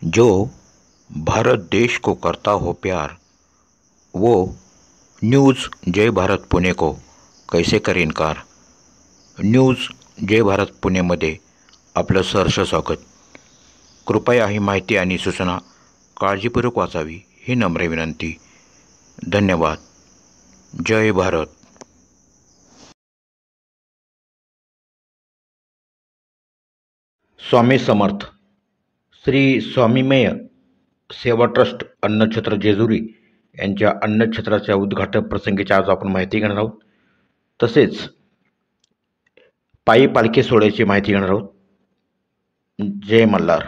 जो भारत देश को करता हो प्यार, वो न्यूज़ जय भारत पुणे को कैसे करे इनकार। न्यूज़ जय भारत पुणेमध्ये आपलं सहर्ष स्वागत। कृपया ही माहिती आणि सूचना काळजीपूर्वक वाचावी ही नम्र विनंती। धन्यवाद। जय भारत। स्वामी समर्थ। श्री स्वामीमेय सेवा ट्रस्ट अन्नछत्र जेजुरी यांच्या अन्नछत्राच्या उद्घाटन प्रसंगीची आज आपण माहिती घेणार आहोत। तसेच पायी पालखी सोहळ्याची माहिती घेणार आहोत। जय मल्हार।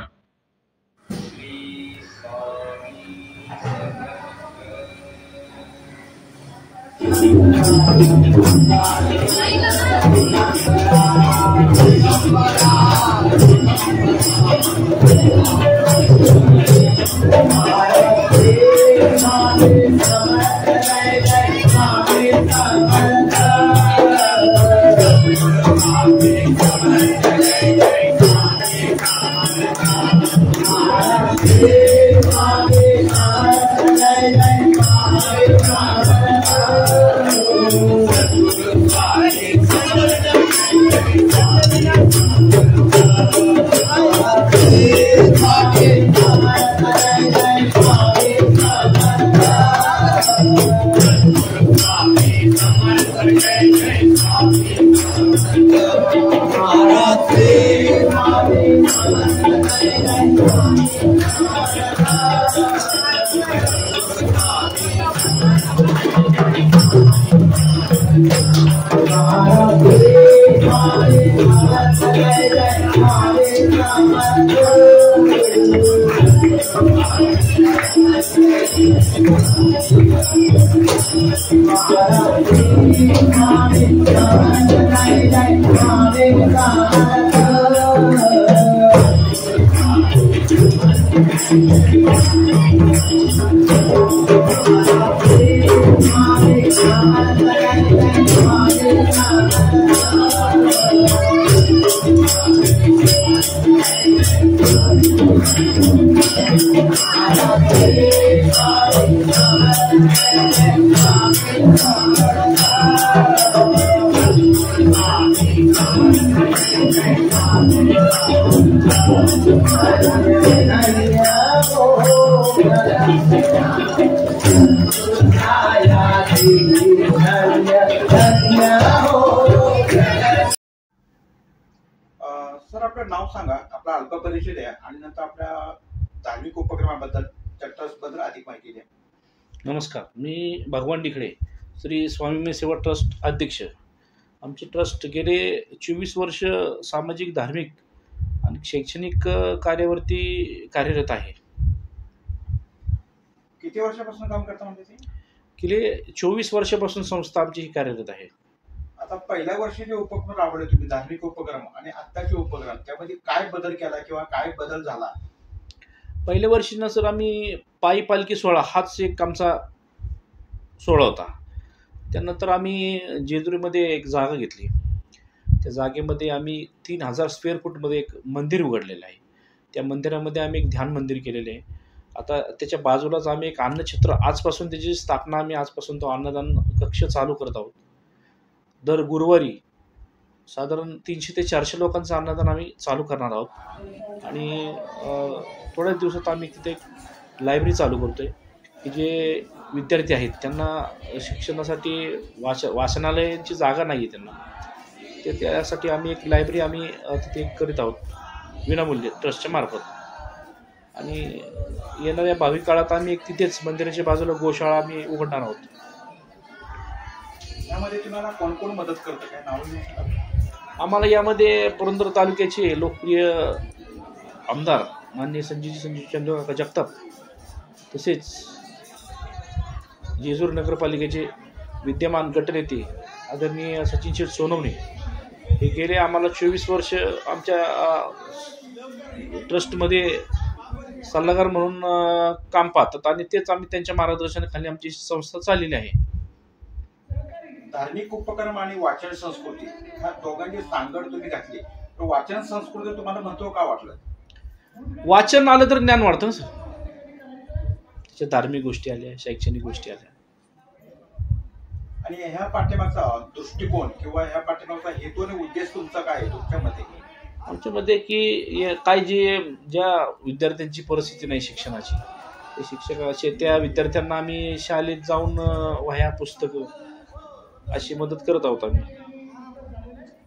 सर, आपलं नाव सांगा, आपला अल्प परिचय द्या आणि नंतर आपल्या धार्मिक उपक्रमाबद्दल ट्रस्टबद्दल अधिक माहिती द्या। नमस्कार, मी भगवान डिखळे, श्री स्वामीमेय सेवा ट्रस्ट अध्यक्ष। आमचे ट्रस्ट गेले 24 वर्ष सामाजिक, धार्मिक आणि शैक्षणिक कार्यावरती कार्यरत आहे। किती वर्षापासून काम करता म्हणजे ते? गेले 24 वर्षापासून संस्था आमची ही कार्यरत आहे। आता पहिल्या वर्षी जे उपक्रम राबवले तुम्ही, धार्मिक उपक्रम, आणि आत्ताचे उपक्रम, त्यामध्ये काय बदल केला किंवा काय बदल झाला? पहिल्या वर्षी ना सर, आम्ही पायी पालखी सोहळा हाच एक आमचा सोहळा होता। त्यानंतर आम्ही जेजुरीमध्ये एक जागा घेतली। त्या जागेमध्ये आम्ही 3000 स्क्वेअर फूटमध्ये एक मंदिर उघडलेलं आहे। त्या मंदिरामध्ये आम्ही एक ध्यान मंदिर केलेलं आहे। आता त्याच्या बाजूलाच आम्ही एक अन्नछत्र, आजपासून त्याची स्थापना, आम्ही आजपासून तो अन्नदान कक्ष चालू करत आहोत। दर गुरुवारी साधारण 300 ते 400 लोकांचं अन्नदान आम्ही चालू करणार आहोत। आणि थोड्याच दिवसात आम्ही तिथे एक लायब्ररी चालू करतोय की जे विद्यार्थी आहेत त्यांना शिक्षणासाठी वाचनालयांची जागा नाही आहे त्यांना, त्यासाठी आम्ही एक लायब्ररी आम्ही तिथे करीत आहोत विनामूल्य ट्रस्टच्या मार्फत। आणि येणाऱ्या भावी काळात आम्ही एक तिथेच मंदिराच्या बाजूला गोशाळा आम्ही उघडणार आहोत। यामध्ये तुम्हाला कोण कोण मदत करतं, काय नाव? आम्हाला यामध्ये पुरंदर तालुक्याचे लोकप्रिय आमदार माननीय संजय चंद्रकाका जगताप, तसेच जेजुरी नगरपालिकेचे विद्यमान गटनेते आदरणीय सचिन शेठ सोनवणे हे गेले आम्हाला 24 वर्ष आमच्या ट्रस्टमध्ये सल्लागार म्हणून काम पाहतात आणि तेच आम्ही त्यांच्या मार्गदर्शनाखाली आमची संस्था चाललेली आहे। धार्मिक उपक्रम आणि वाचन संस्कृती ह्या दोघांची सांगड तुम्ही घातली, तर वाचन संस्कृती तुम्हाला महत्त्व का वाटलं? वाचन आलं तर ज्ञान वाढतं ना सर. त्याच्या धार्मिक गोष्टी आल्या, शैक्षणिक गोष्टी आल्या. आणि ह्या पाठ्यमागचा दृष्टिकोन किंवा ह्या पाठ्यमागचा हेतू आणि उद्देश तुमचा काय आहे तुमच्या मते? आमच्यामध्ये की काय ज्या विद्यार्थ्यांची परिस्थिती नाही शिक्षणाची, ते शिक्षकाचे त्या विद्यार्थ्यांना आम्ही शाळेत जाऊन वह्या पुस्तकं अशी मदत करत आहोत आम्ही.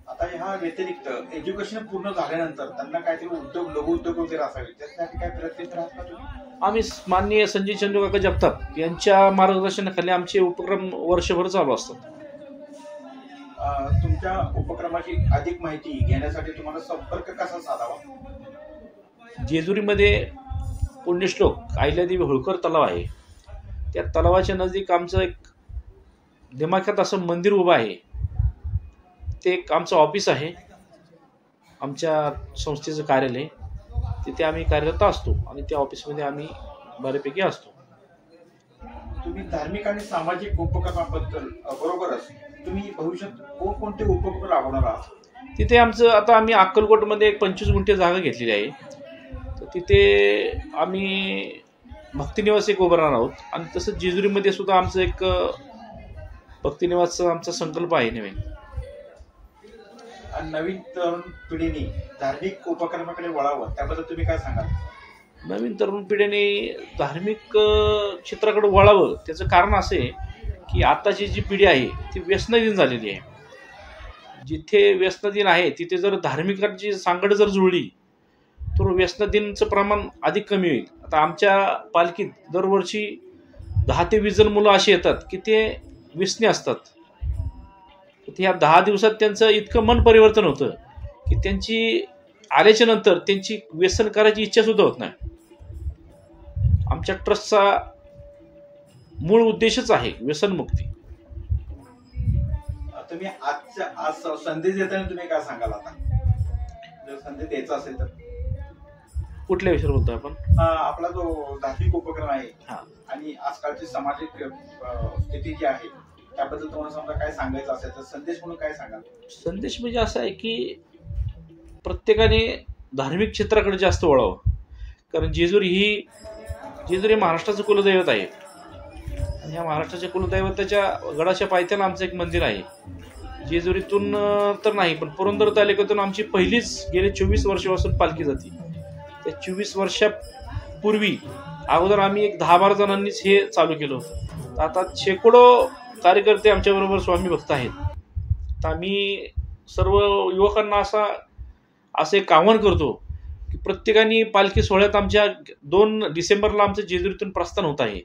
आता ह्या व्यतिरिक्त एज्युकेशन पूर्ण झाल्यानंतर त्यांना काहीतरी उद्योग, लघु उद्योग वगैरे असावे, त्यासाठी काय प्रयत्न राहत का तुम्ही? आम्ही माननीय संजय चंद्रकाका जगताप यांच्या मार्गदर्शनाखाली आमचे उपक्रम वर्षभर चालू असतात. तुमच्या उपक्रमाची अधिक माहिती घेण्यासाठी तुम्हाला संपर्क कसा साधावा? जेजुरीमध्ये पुण्यश्लोक अहिल्यादेवी होळकर तलाव आहे. त्या तलावाच्या नजीक आमचं एक दिमाखात असं मंदिर उभं आहे. ते एक आमचं ऑफिस आहे, आमच्या संस्थेचं कार्यालय. तिथे आम्ही कार्यरत असतो आणि त्या ऑफिसमध्ये आम्ही बऱ्यापैकी असतो. तुम्ही धार्मिक आणि सामाजिक उपक्रमाबद्दल बरोबरच तुम्ही भविष्यात कोणकोणते उपक्रम राबवणार आहात? तिथे आता आम्ही अक्कलकोटमध्ये एक 25 गुंठे जागा घेतलेली आहे. तर तिथे आम्ही भक्तिनिवास एक उभारणार आहोत आणि तसंच जेजुरीमध्ये सुद्धा आमचं एक भक्तिनिवासचा आमचा संकल्प आहे नवीन. आणि नवीन तरुण पिढीने धार्मिक उपक्रमाकडे वळावं त्याबद्दल तुम्ही काय सांगाल? नवीन तरुण पिढीने धार्मिक क्षेत्राकडे वळावं त्याचं कारण असं आहे की आताची जी पिढी आहे ती व्यसनाधीन झालेली आहे. जिथे व्यसनाधीन आहे तिथे जर धार्मिकांची सांगड जर जुळली तर व्यसनाधीनचं प्रमाण अधिक कमी होईल. आता आमच्या पालखीत दरवर्षी 10 ते 20 जण मुलं अशी येतात की ते व्यसनी असतात. ह्या 10 दिवसात त्यांचं इतकं मन परिवर्तन होतं की त्यांची आल्याच्या नंतर त्यांची व्यसन करायची इच्छा सुद्धा होत नाही. आमच्या ट्रस्टचा मूळ उद्देशच आहे व्यसनमुक्ती. तुम्ही आज संदेश देताना तुम्ही काय सांगाल? आता जर संदेश द्यायचा असेल तर कुठल्या विषयावर बोलतोय आपण? आपला जो धार्मिक उपक्रम आहे आणि आजकालची सामाजिक स्थिती जी आहे त्याबद्दल तुम्हाला समजा काय सांगायचं असेल तर संदेश म्हणून काय सांगाल? संदेश म्हणजे असा आहे की प्रत्येकाने धार्मिक क्षेत्राकडे जास्त वळावं. कारण जेजुरी महाराष्ट्राचं कुलदैवत आहे आणि ह्या महाराष्ट्राच्या कुलदैवताच्या गडाच्या पायथ्याला आमचं एक मंदिर आहे. जेजुरीतून तर नाही पण पुरंदर तालुक्यातून आमची पहिलीच गेले 24 वर्षापासून पालखी जाते. त्या 24 वर्षापूर्वी अगोदर आम्ही एक 10-12 जणांनीच हे चालू केलं होतं. आता शेकडो कार्यकर्ते आमच्याबरोबर स्वामी भक्त आहेत. तर आम्ही सर्व युवकांना असं एक आव्हान करतो की प्रत्येकाने पालखी सोहळ्यात आमच्या 2 डिसेंबरला आमचं जेजुरीतून प्रस्थान होत आहे.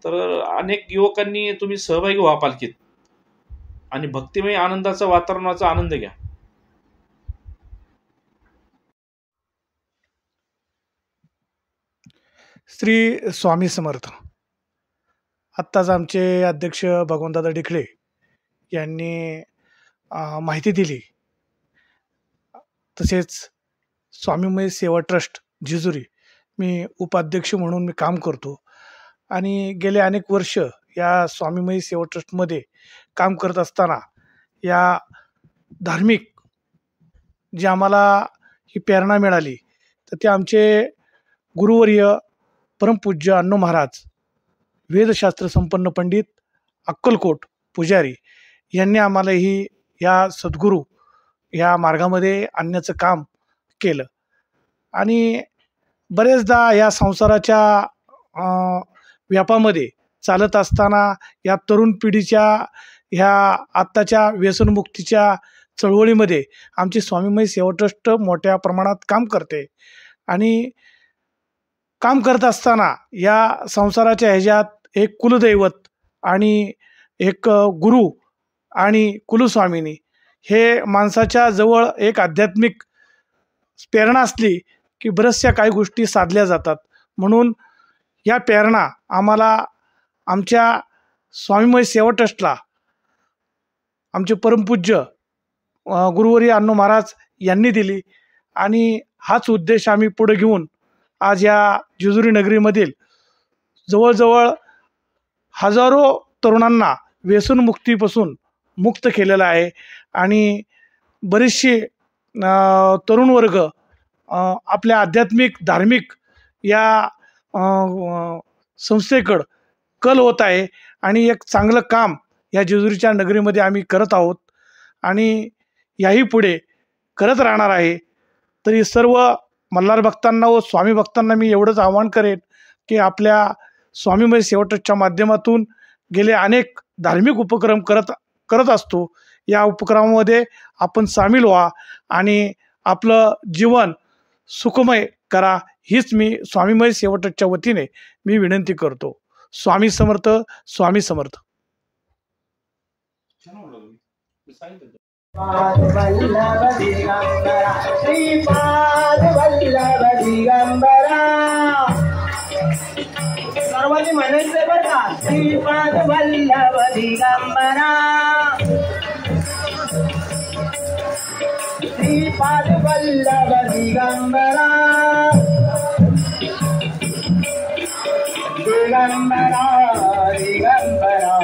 तर अनेक युवकांनी तुम्ही सहभागी व्हा पालखीत आणि भक्तिमय आनंदाचा वातावरणाचा आनंद घ्या. श्री स्वामी समर्थ. आत्ताच आमचे अध्यक्ष भगवंतदादा डिकळे यांनी माहिती दिली. तसेच स्वामीमय सेवा ट्रस्ट जेजुरी मी उपाध्यक्ष म्हणून मी काम करतो आणि गेले अनेक वर्ष या स्वामीमय सेवा ट्रस्टमध्ये काम करत असताना या धार्मिक जी आम्हाला ही प्रेरणा मिळाली तर ते आमचे गुरुवर्य परमपूज्य अण्णू महाराज वेदशास्त्र संपन्न पंडित अक्कलकोट पुजारी यांनी आम्हाला या सद्गुरू या मार्गामध्ये आणण्याचं काम केलं. आणि बरेचदा या संसाराच्या व्यापामध्ये चालत असताना या तरुण पिढीच्या ह्या आत्ताच्या व्यसनमुक्तीच्या चळवळीमध्ये आमची स्वामीमय सेवा ट्रस्ट मोठ्या प्रमाणात काम करते. आणि काम करत असताना या संसाराच्या ह्याच्यात एक कुलदैवत आणि एक गुरु आणि कुलस्वामिनी हे माणसाच्या जवळ एक आध्यात्मिक प्रेरणा असली की बऱ्याचशा काही गोष्टी साधल्या जातात. म्हणून या प्रेरणा आम्हाला आमच्या स्वामीमय सेवा ट्रस्टला आमचे परमपूज्य गुरुवर्य अण्णू महाराज यांनी दिली आणि हाच उद्देश आम्ही पुढे घेऊन आज या जेजुरी नगरीमधील जवळजवळ हजारो तरुणांना व्यसनमुक्तीपासून मुक्त केलेलं आहे. आणि बरेचसे तरुण वर्ग आपल्या आध्यात्मिक धार्मिक या संस्थेकडं कल होत आहे आणि एक चांगलं काम या जेजुरीच्या नगरीमध्ये आम्ही करत आहोत आणि याही पुढे करत राहणार आहे. तरी सर्व मल्हार भक्तांना व स्वामी भक्तांना मी एवढंच आवाहन करेन की आपल्या स्वामीमय सेवा ट्रस्टच्या माध्यमातून गेले अनेक धार्मिक उपक्रम करत असतो. या उपक्रमामध्ये आपण सामील व्हा आणि आपलं जीवन सुखमय करा, हीच मी स्वामीमय सेवा ट्रस्टच्या वतीने मी विनंती करतो. स्वामी समर्थ, स्वामी समर्थ. वल्लभ दिगंबरा श्रीपाद वल्लभ दिगंबरा सर्वांनी म्हणायचं बरं का, श्रीपाद वल्लभ दिगंबरा श्रीपाद वल्लभ दिगंबरा दिगंबरा दिगंबरा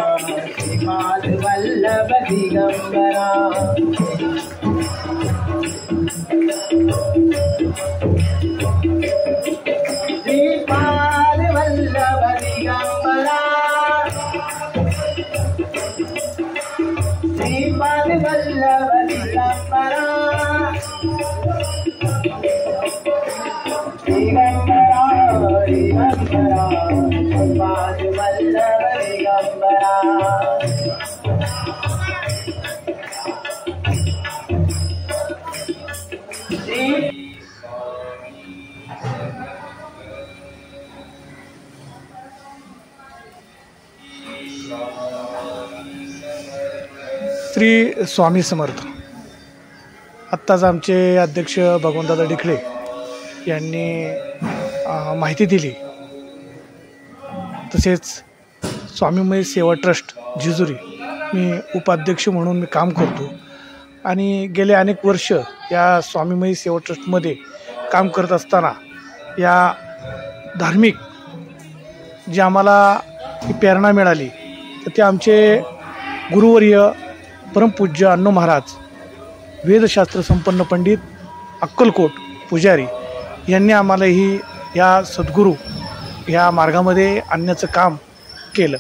श्रीपाद वल्लभ दिगंबरा श्रीपाद वल्लभ दिगंबरा श्रीपाद वल्लभ दिगंबरा दिगंबरा दिगंबरा श्रीपाद वल्लभ दिगंबरा श्री स्वामी समर्थ. आत्ताच आमचे अध्यक्ष भगवंतदादा डिखळे यांनी माहिती दिली. तसेच स्वामीमय सेवा ट्रस्ट जेजुरी मी उपाध्यक्ष म्हणून मी काम करतो आणि गेले अनेक वर्ष या स्वामीमय सेवा ट्रस्टमध्ये काम करत असताना या धार्मिक जी आम्हाला ही प्रेरणा मिळाली तर ते आमचे गुरुवर्य परमपूज्य अण्णू महाराज वेदशास्त्र संपन्न पंडित अक्कलकोट पुजारी यांनी आम्हाला ही या सद्गुरू ह्या मार्गामध्ये आणण्याचं काम केलं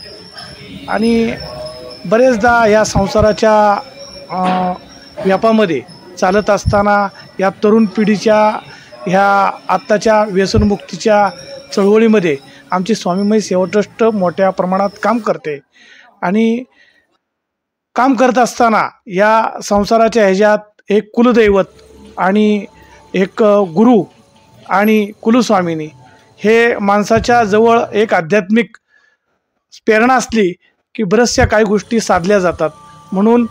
आणि बरेचदा या संसाराच्या व्यापामध्ये चालत असताना या तरुण पिढीच्या ह्या आत्ताच्या व्यसनमुक्तीच्या चळवळीमध्ये आमची स्वामीमय सेवा ट्रस्ट मोठ्या प्रमाणात काम करते आणि काम करत असताना या संसाराच्या ह्याच्यात एक कुलदैवत आणि एक गुरु आणि कुलस्वामिनी हे माणसाच्या जवळ एक आध्यात्मिक प्रेरणा असली की बऱ्याचशा काही गोष्टी साधल्या जातात. म्हणून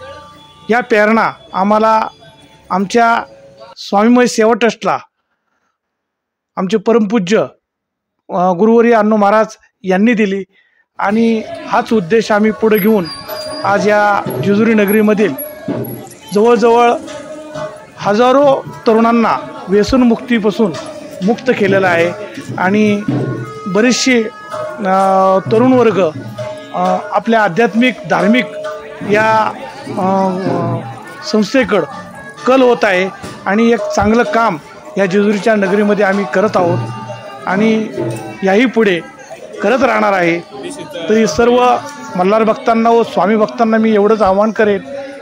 या प्रेरणा आम्हाला आमच्या स्वामीमय सेवा ट्रस्टला आमचे परमपूज्य गुरुवर्य अण्णू महाराज यांनी दिली आणि हाच उद्देश आम्ही पुढे घेऊन आज या जेजुरी नगरीमधील जवळजवळ हजारो तरुणांना व्यसनमुक्तीपासून मुक्त केलेलं आहे आणि बरेचसे तरुण वर्ग आपल्या आध्यात्मिक धार्मिक या संस्थेकडं कल होत आहे आणि एक चांगलं काम या जेजुरीच्या नगरीमध्ये आम्ही करत आहोत आणि याही पुढे करत राहणार आहे. तरी सर्व मल्हार भक्तांना व स्वामी भक्तांना मी एवढंच आवाहन करेन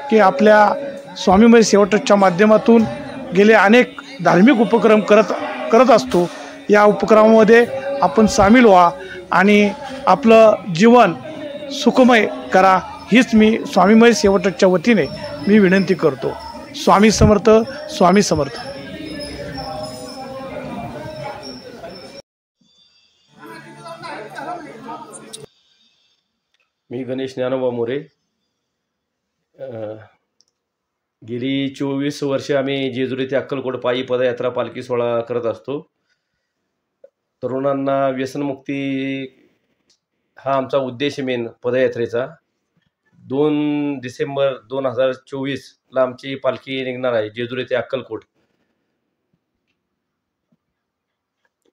की आपल्या स्वामीमय सेवा ट्रस्टच्या माध्यमातून गेले अनेक धार्मिक उपक्रम करत असतो. या उपक्रमामध्ये आपण सामील व्हा आणि आपलं जीवन सुखमय करा, हीच मी स्वामीमय सेवा ट्रस्टच्या वतीने मी विनंती करतो. स्वामी समर्थ, स्वामी समर्थ. मी गणेश ज्ञानोबा मोरे. गेली 24 वर्षे आम्ही जेजुरी ते अक्कलकोट पायी पदयात्रा पालखी सोहळा करत असतो. तरुणांना व्यसनमुक्ती हा आमचा उद्देश मेन पदयात्रेचा. 2 डिसेंबर 2024ला आमची पालखी निघणार आहे जेजुरी ते अक्कलकोट.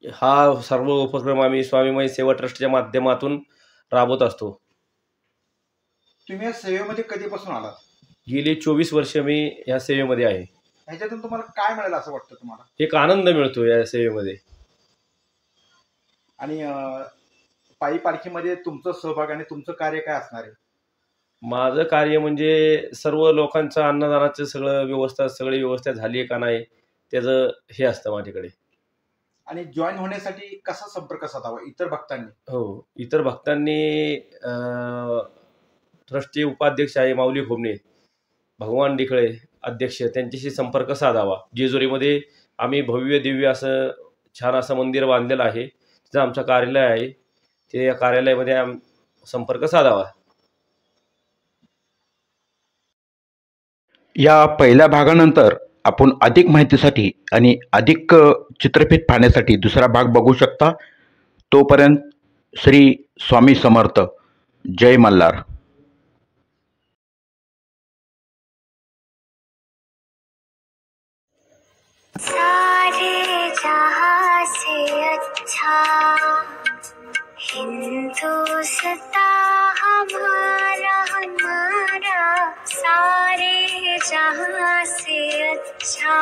हा सर्व उपक्रम आम्ही स्वामीमय सेवा ट्रस्टच्या माध्यमातून राबवत असतो. तुम्ही या सेवेमध्ये कधीपासून आलात? गेली 24 वर्ष मी या सेवेमध्ये आहे. ह्याच्यातून तुम्हाला काय मिळेल असं वाटतं तुम्हाला? एक आनंद मिळतो या सेवेमध्ये. आणि पायी पालखीमध्ये तुमचं सहभाग आणि तुमचं कार्य काय असणार आहे? माझं कार्य म्हणजे सर्व लोकांचं अन्नदानाचं सगळी व्यवस्था झाली आहे का नाही त्याचं हे असतं माझ्याकडे. आणि जॉईन होण्यासाठी कसा संपर्क साधावा इतर भक्तांनी? हो, इतर भक्तांनी ट्रस्टचे उपाध्यक्ष आहे माऊली खोमणे, भगवान डिकळे अध्यक्ष, त्यांच्याशी संपर्क साधावा. जेजुरीमध्ये आम्ही भव्य दिव्य असं छान असं मंदिर बांधलेलं आहे, तिथं आमचं कार्यालय आहे. ते या कार्यालयामध्ये संपर्क साधावा. या पहिल्या भागानंतर आपण अधिक माहितीसाठी आणि अधिक चित्रफित पाहण्यासाठी दुसरा भाग बघू शकता. तोपर्यंत श्री स्वामी समर्थ. जय मल्हार. सारे जहां से अच्छा हिंदुस्ता हमारा हमारा, सारे जहां से अच्छा